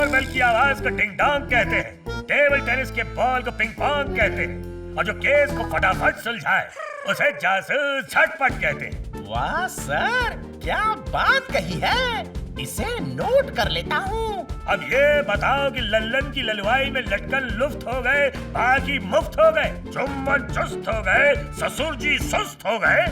Doorbell की आवाज को डिंग डोंग कहते हैं, टेबल टेनिस के बॉल को पिंग पोंग कहते हैं, और जो केस को फटाफट सुलझाए उसे जासूस झटपट कहते हैं। वाह सर, क्या बात कही है, इसे नोट कर लेता हूँ। अब ये बताओ कि लल्लन की ललवाई में लटकन लुफ्त हो गए, बाकी मुफ्त हो गए, चुम्बन चुस्त हो गए, ससुर जी सुस्त हो गए।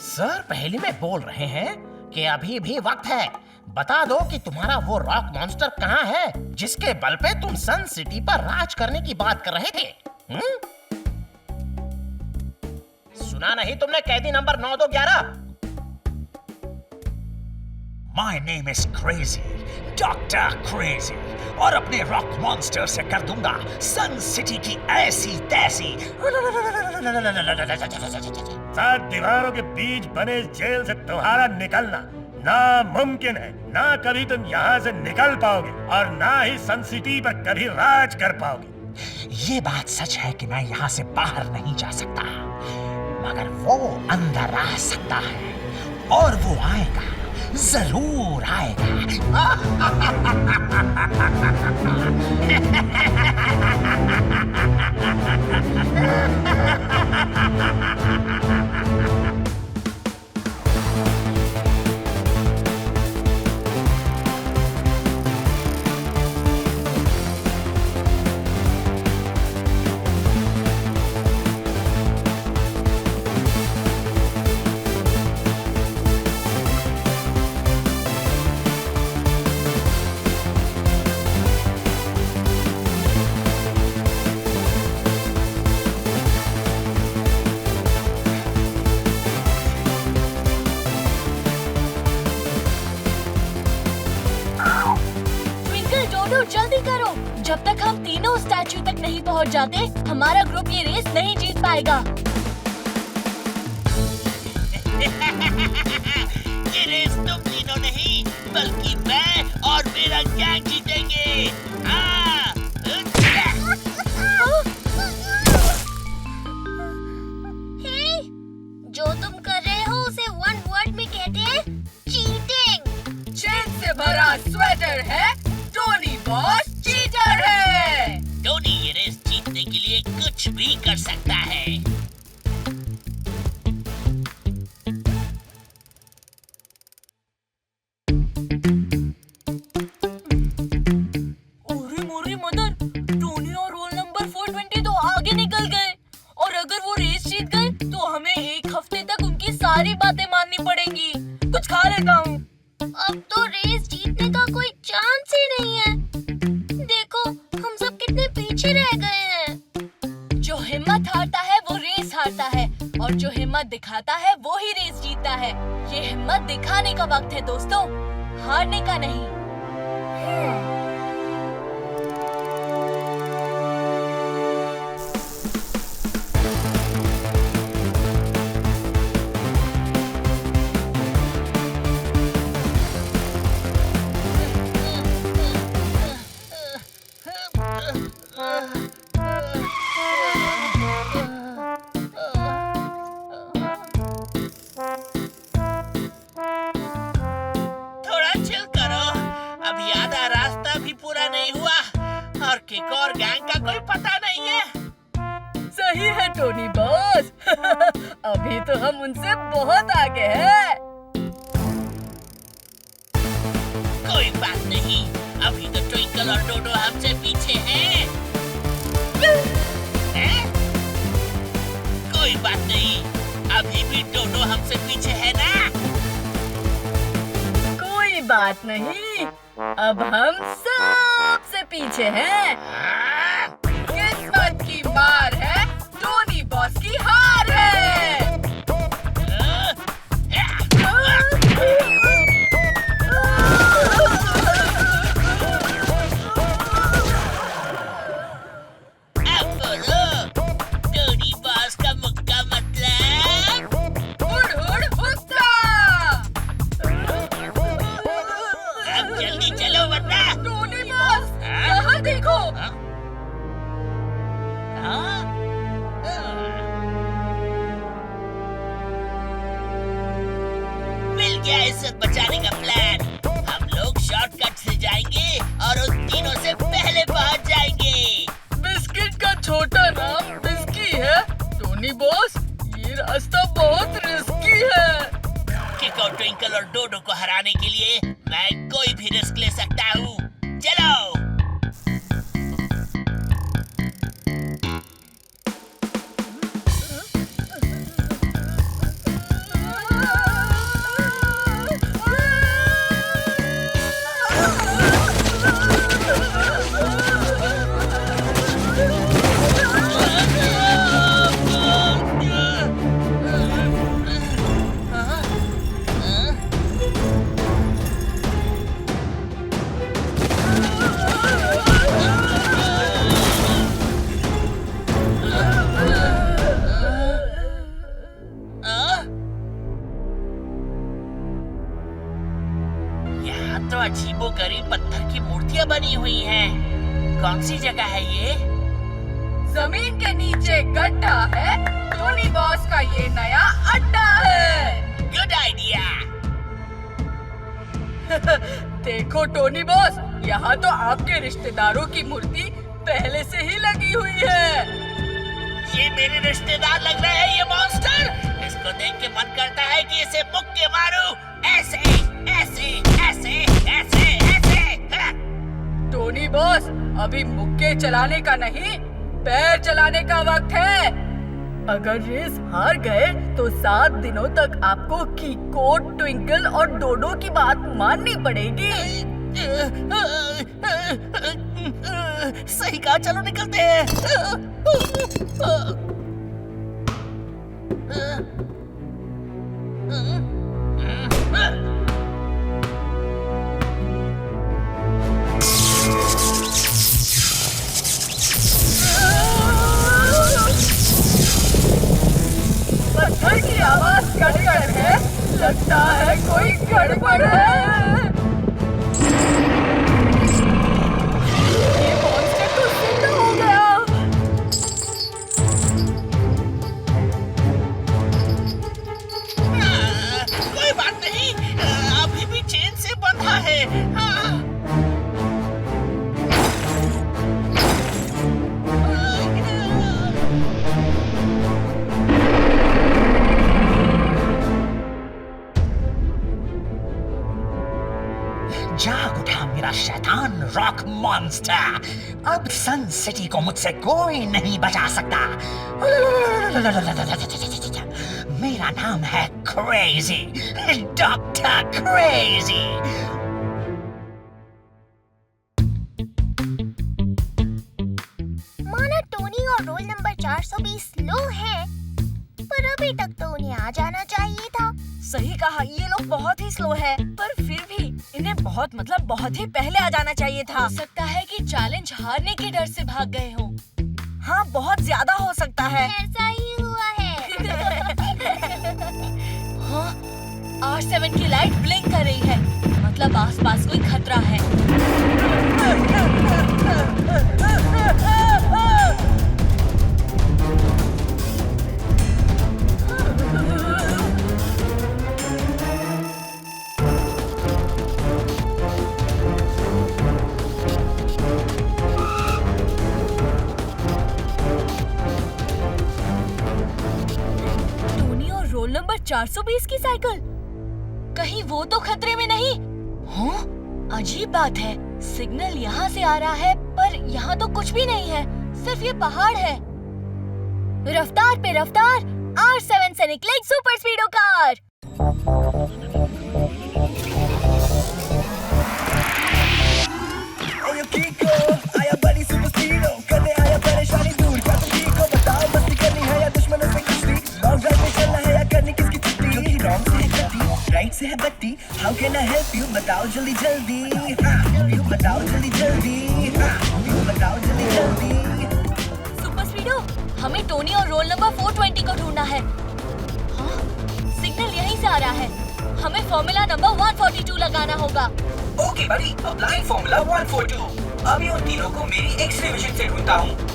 सर पहले में बोल रहे हैं कि अभी भी वक्त है, बता दो कि तुम्हारा वो रॉक मॉन्स्टर कहाँ है जिसके बल पे तुम सन सिटी पर राज करने की बात कर रहे थे। सुना नहीं तुमने कैदी number 9211? My name is Crazy, Dr. Crazy, और अपने रॉक मॉन्स्टर से कर दूंगा सन सिटी की ऐसी तैसी। 7 दीवारों के बीच बने जेल से तुम्हारा निकलना नामुमकिन है। ना कभी तुम यहाँ से निकल पाओगे और ना ही सन सिटी पर कभी राज कर पाओगे। ये बात सच है कि मैं यहाँ से बाहर नहीं जा सकता, मगर वो अंदर आ सकता है, और वो आएगा, जरूर आएगा। जल्दी करो, जब तक हम तीनों स्टैच्यू तक नहीं पहुंच जाते हमारा ग्रुप ये रेस नहीं जीत पाएगा। ये रेस तुम तीनों नहीं बल्कि मैं और मेरा गैंग जीतेंगे। हे, जो तुम कर रहे हो उसे वन वर्ड में कहते हैं चीटिंग। चेन से भरा स्वेटर है, टोनी बॉस चीटर है। टोनी ये रेस जीतने के लिए कुछ भी कर सकता है। अरे मोरी मदर, टोनी और रोल नंबर 420 तो आगे निकल गए, और अगर वो रेस जीत गए तो हमें 1 हफ्ते तक उनकी सारी बातें माननी पड़ेंगी। कुछ खा लेता हूँ। अब तो रेस जीतने का कोई चांस ही नहीं है। देखो हम सब कितने पीछे रह गए हैं। जो हिम्मत हारता है वो रेस हारता है, और जो हिम्मत दिखाता है वो ही रेस जीतता है। ये हिम्मत दिखाने का वक्त है दोस्तों, हारने का नहीं। किक और गैंग का कोई पता नहीं है। सही है टोनी बॉस। अभी तो हम उनसे बहुत आगे हैं। कोई बात नहीं, अभी तो ट्विंकल और डोडो हमसे पीछे हैं। कोई बात नहीं, अभी भी डोडो हमसे पीछे है ना। कोई बात नहीं, अब हम सबसे पीछे हैं। किस्मत की मार है, टोनी बॉस की हार है। टोनी बॉस का मुक्का मतलब हुड़ हुड़ हुक्का। अब जल्दी चलो वरना टोनी बॉस यहाँ देखो। मिल गया इज्जत बचाने का प्लान। हम लोग शॉर्टकट से जाएंगे सीढ़ियां बनी हुई हैं। कौन सी जगह है ये? जमीन के नीचे गड्ढा है, टोनी बॉस का ये नया अड्डा है। Good idea. देखो टोनी बॉस, यहाँ तो आपके रिश्तेदारों की मूर्ति पहले से ही लगी हुई है। ये मेरे रिश्तेदार लग रहे हैं ये मॉन्स्टर। इसको देख के मन करता है कि इसे मुक्के मारूं। ऐसे ऐसे ऐसे ऐसे ऐसे। टोनी बॉस, अभी मुक्के चलाने का नहीं, पैर चलाने का वक्त है। अगर रेस हार गए तो 7 दिनों तक आपको कीको, ट्विंकल और डोडो की बात माननी पड़ेगी। सही कहा, चलो निकलते हैं। पत्थर की आवाज कड़कड़ है, लगता है कोई गड़बड़ है। ये मॉन्स्टर तो जिंदा हो गया। कोई बात नहीं, अभी भी चेन से बंधा है। जाग उठा मेरा शैतान रॉक मॉन्स्टर। अब सन सिटी को मुझसे कोई नहीं बचा सकता। मेरा नाम है क्रेजी, डॉक्टर क्रेजी। माना टोनी और रोल नंबर 420 लो है, पर अभी तक तो उन्हें आ जाना चाहिए था। सही कहा, ये लोग बहुत ही स्लो है, पर फिर भी इन्हें बहुत ही पहले आ जाना चाहिए था। हो सकता है कि चैलेंज हारने के डर से भाग गए हो। हाँ, बहुत ज्यादा हो सकता है। ऐसा ही हुआ है। हाँ, R7 की लाइट ब्लिंक कर रही है, मतलब आसपास कोई खतरा है। नंबर 420 की साइकिल, कहीं वो तो खतरे में नहीं? हाँ, अजीब बात है, सिग्नल यहाँ से आ रहा है पर यहाँ तो कुछ भी नहीं है, सिर्फ ये पहाड़ है। रफ्तार पे रफ्तार, R7 से निकले एक सुपर स्पीडो कार। आया बड़ी सुपर स्पीडो, करने आया परेशानी दूर। क्या तुम ठीक हो? बताओ, मस्ती करनी है या दुश्मनों से कुश्ती? लॉन्ग ड्राइव में चलना है या करनी किसकी छुट्टी? क्योंकि रॉन्ग से है गति, राइट से है बत्ती। How can I help you? बताओ जल्दी जल्दी। हाँ, बताओ जल्दी जल्दी। हाँ, बताओ जल्दी जल्दी। सुपर स्पीडो, हमें टोनी और रोल नंबर 420 को ढूंढना है। हाँ, सिग्नल यहीं से आ रहा है, हमें फॉर्मूला नंबर 142 लगाना होगा। ओके बड़ी, अप्लाइंग फॉर्मूला 142। अभी उन तीनों को मेरी एक्स-रे विजन से ढूंढता हूँ।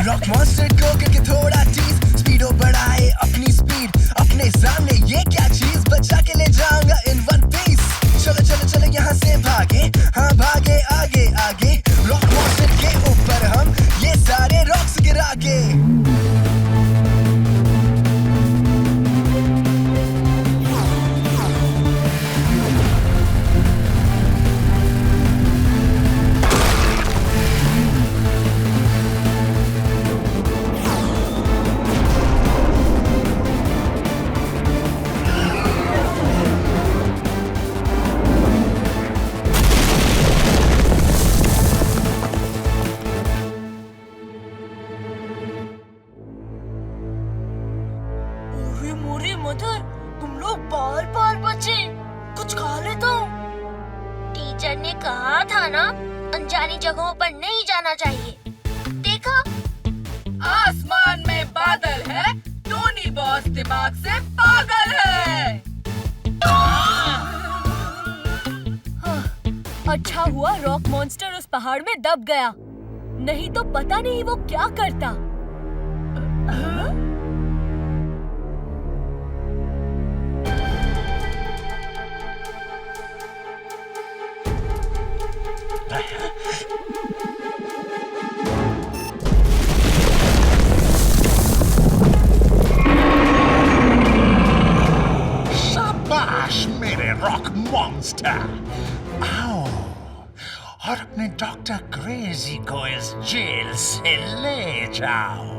रॉक मॉन्स्टर को करके थोड़ा टीज, स्पीडो बढ़ाए अपनी स्पीड, अपने मोरी मदर, तुम लोग बार बार बचे, कुछ खा लेता हूँ। टीचर ने कहा था ना, अनजानी जगहों पर नहीं जाना चाहिए। देखा, आसमान में बादल है, टोनी बॉस दिमाग से पागल है। अच्छा हुआ रॉक मॉन्स्टर उस पहाड़ में दब गया, नहीं तो पता नहीं वो क्या करता। शाबाश मेरे रॉक मॉन्स्टर, आओ और अपने डॉक्टर क्रेजी को इस जेल से ले जाओ।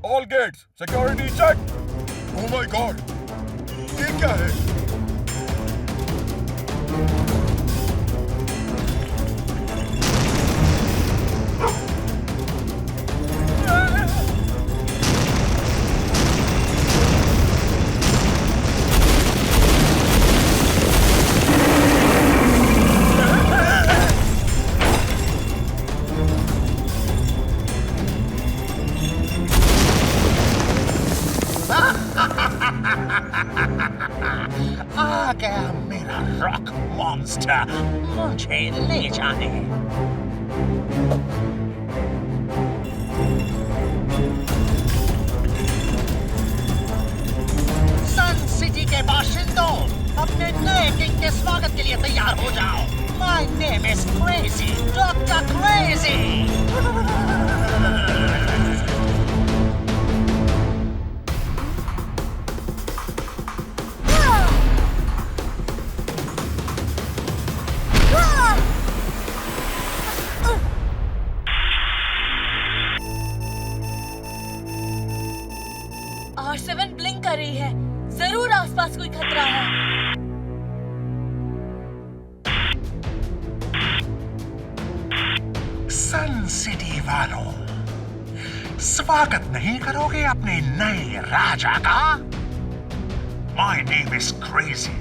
All gates, security check. Oh my God, ये क्या है? आ गया मेरा रॉक मॉन्स्टर, मुझे ले जाने। सन सिटी के बाशिंदों, अपने नए किंग के स्वागत के लिए तैयार हो जाओ। My name is Crazy, Dr. Crazy। R7 blink कर रही है, जरूर आसपास कोई खतरा है। सन सिटी वालों, स्वागत नहीं करोगे अपने नए राजा का? My name is Crazy,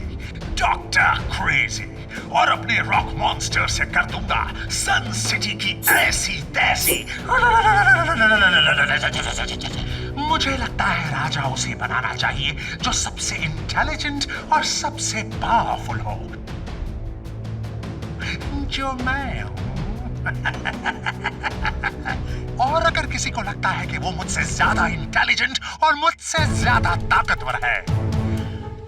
Dr. Crazy, और अपने रॉक मॉन्स्टर से कर दूंगा सन सिटी की ऐसी तैसी। मुझे लगता है राजा उसे बनाना चाहिए जो सबसे इंटेलिजेंट और सबसे पावरफुल हो, जो मैं हूं। और अगर किसी को लगता है कि वो मुझसे ज्यादा इंटेलिजेंट और मुझसे ज्यादा ताकतवर है,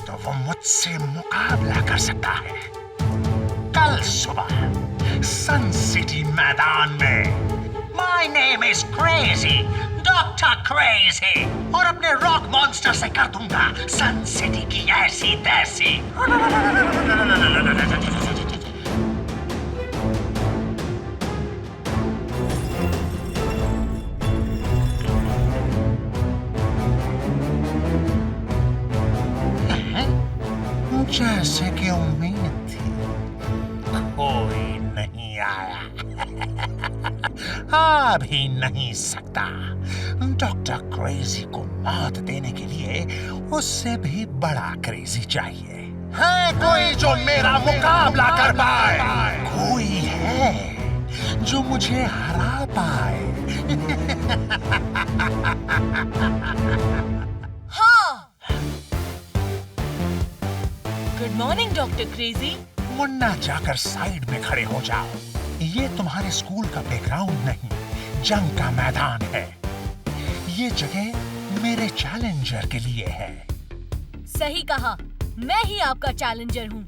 तो वो मुझसे मुकाबला कर सकता है कल सुबह सन सिटी मैदान में। My name is Crazy, Dr. Crazy, और अपने रॉक मॉन्स्टर से कर दूंगा सन सिटी की ऐसी तैसी। जैसे कि उम्मीद थी, कोई नहीं आया। आ भी नहीं सकता। डॉक्टर क्रेजी को मात देने के लिए उससे भी बड़ा क्रेजी चाहिए। है कोई जो मेरा मुकाबला कर पाए? कोई है जो मुझे हरा पाए? Good morning doctor crazy. Munna जाकर साइड में खड़े हो जाओ। ये तुम्हारे स्कूल का प्लेग्राउंड नहीं, जंग का मैदान है। ये जगह मेरे चैलेंजर के लिए है। सही कहा, मैं ही आपका चैलेंजर हूँ।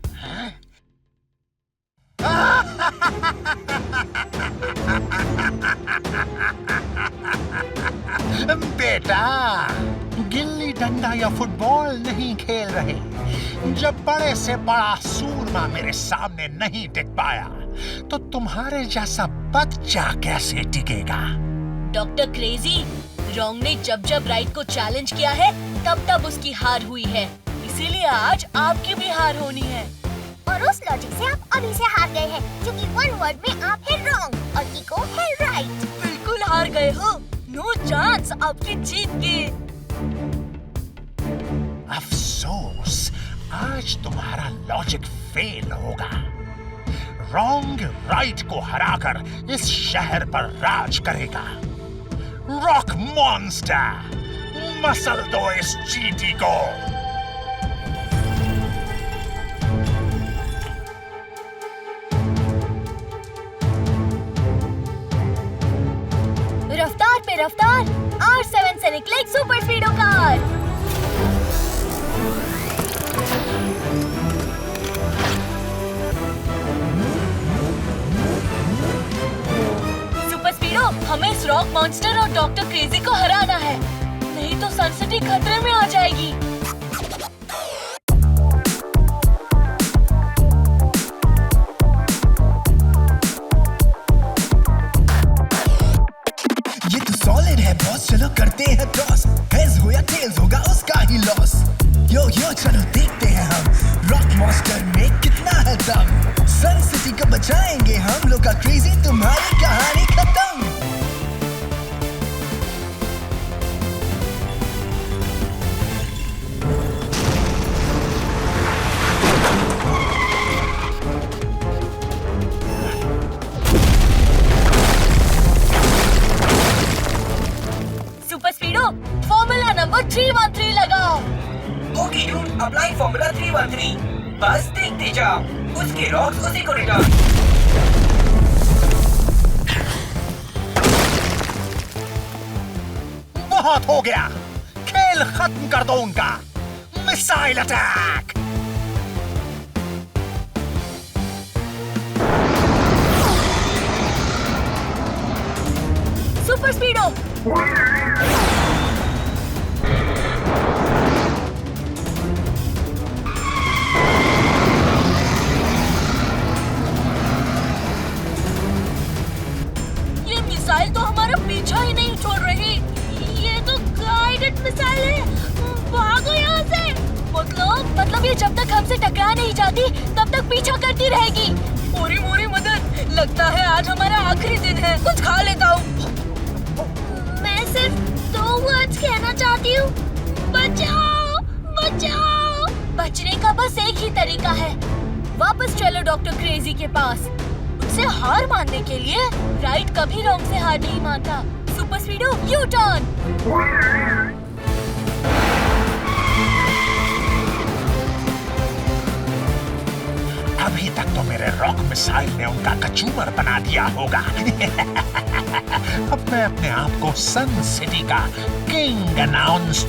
बेटा, गिल्ली डंडा या फुटबॉल नहीं खेल रहे। जब बड़े से बड़ा सूरमा मेरे सामने नहीं टिक पाया, तो तुम्हारे जैसा बच्चा कैसे टिकेगा? डॉक्टर क्रेजी, रॉन्ग ने जब जब राइट को चैलेंज किया है तब तब उसकी हार हुई है, इसीलिए आज आपकी भी हार होनी है। और उस लॉजिक से आप अभी से हार गए हैं, क्योंकि वन वर्ड में आप है रॉन्ग और इको है राइट। बिल्कुल हार गए हो, नो चांस आपकी जीत की। अफसोस, आज तुम्हारा लॉजिक फेल होगा। रॉन्ग राइट को हराकर इस शहर पर राज करेगा। रॉक मॉन्स्टर, मसल दो इस चींटी को। रफ्तार पे रफ्तार, R7 से निकले एक सुपर स्पीडो कार। सुपर स्पीडो, हमें इस रॉक मॉन्स्टर और डॉक्टर क्रेजी को हराना है, नहीं तो सन सिटी खतरे में आ जाएगी। ये तो सॉलिड है बॉस, चलो करते हैं टॉस। हेड्स हो या टेल्स होगा उसका ही लॉस। यो चलो देखते हैं हम रॉक मॉन्स्टर में कितना है दम। सन सिटी को बचाएंगे हम लोग का क्रेजी, तुम्हारी कहानी खत्म। सुपर स्पीडो, फॉर्मूला नंबर 313 लगाओ। Okay dude, apply formula 313। बस देखते जाओ, उसके रॉक्स उसी को रिटर्न। बहुत हो गया, खेल खत्म कर दो उनका। Missile attack. सुपर स्पीडो, ये मिसाइल तो हमारा पीछा ही नहीं छोड़ रही। ये तो गाइडेड मिसाइल है, भागो यहाँ से। मतलब ये जब तक हमसे टकरा नहीं जाती तब तक पीछा करती रहेगी। मोरी मदद, लगता है आज हमारा आखिरी दिन है, कुछ खा लेता हूँ। मैं सिर्फ 2 वर्ड्स कहना चाहती हूँ, बचाओ बचाओ। बचने का बस एक ही तरीका है, वापस चलो डॉक्टर क्रेजी के पास। उससे हार मानने के लिए राइट कभी रॉन्ग से हार नहीं मानता। Super speedo, U turn. अभी तक तो मेरे रॉक मिसाइल ने उनका कचूमर बना दिया होगा। अब मैं अपने आप को सन सिटी का किंग अनाउंस।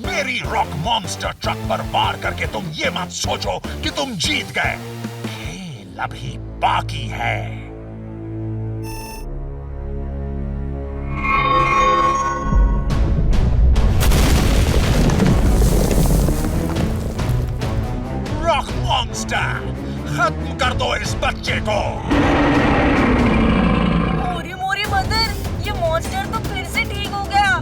मेरी रॉक मॉन्स्टर ट्रक पर वार करके तुम ये मत सोचो कि तुम जीत गए। खेल अभी बाकी है। रॉक मॉन्स्टर, खत्म कर दो इस बच्चे को। मोरी मदर, ये मॉन्स्टर तो फिर से ठीक हो गया।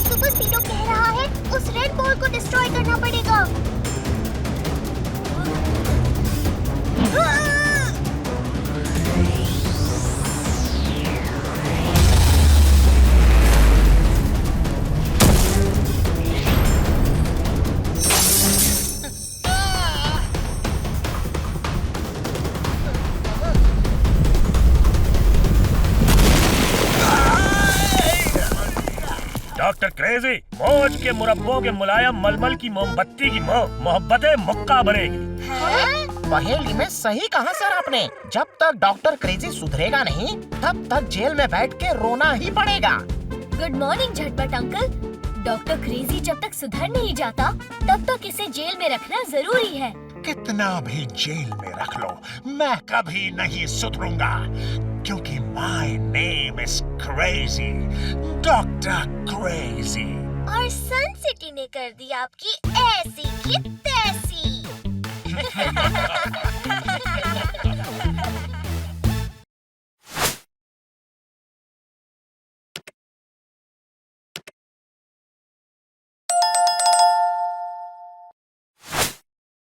सुपर स्पीडो कह रहा है उस रेड बॉल को डिस्ट्रॉय करना पड़ेगा। डॉक्टर क्रेजी, मूव रोज के मुरब्बों के मुलायम मलमल की मोमबत्ती की मोहब्बतें मुक्का बनेगी। पहेली में सही कहा सर आपने। जब तक डॉक्टर क्रेजी सुधरेगा नहीं तब तक जेल में बैठ के रोना ही पड़ेगा। गुड मॉर्निंग झटपट अंकल। डॉक्टर क्रेजी जब तक सुधर नहीं जाता तब तक इसे जेल में रखना जरूरी है। कितना भी जेल में रख लो, मैं कभी नहीं सुधरूंगा, क्योंकि my name is Crazy, doctor crazy. और सन सिटी ने कर दी आपकी ऐसी की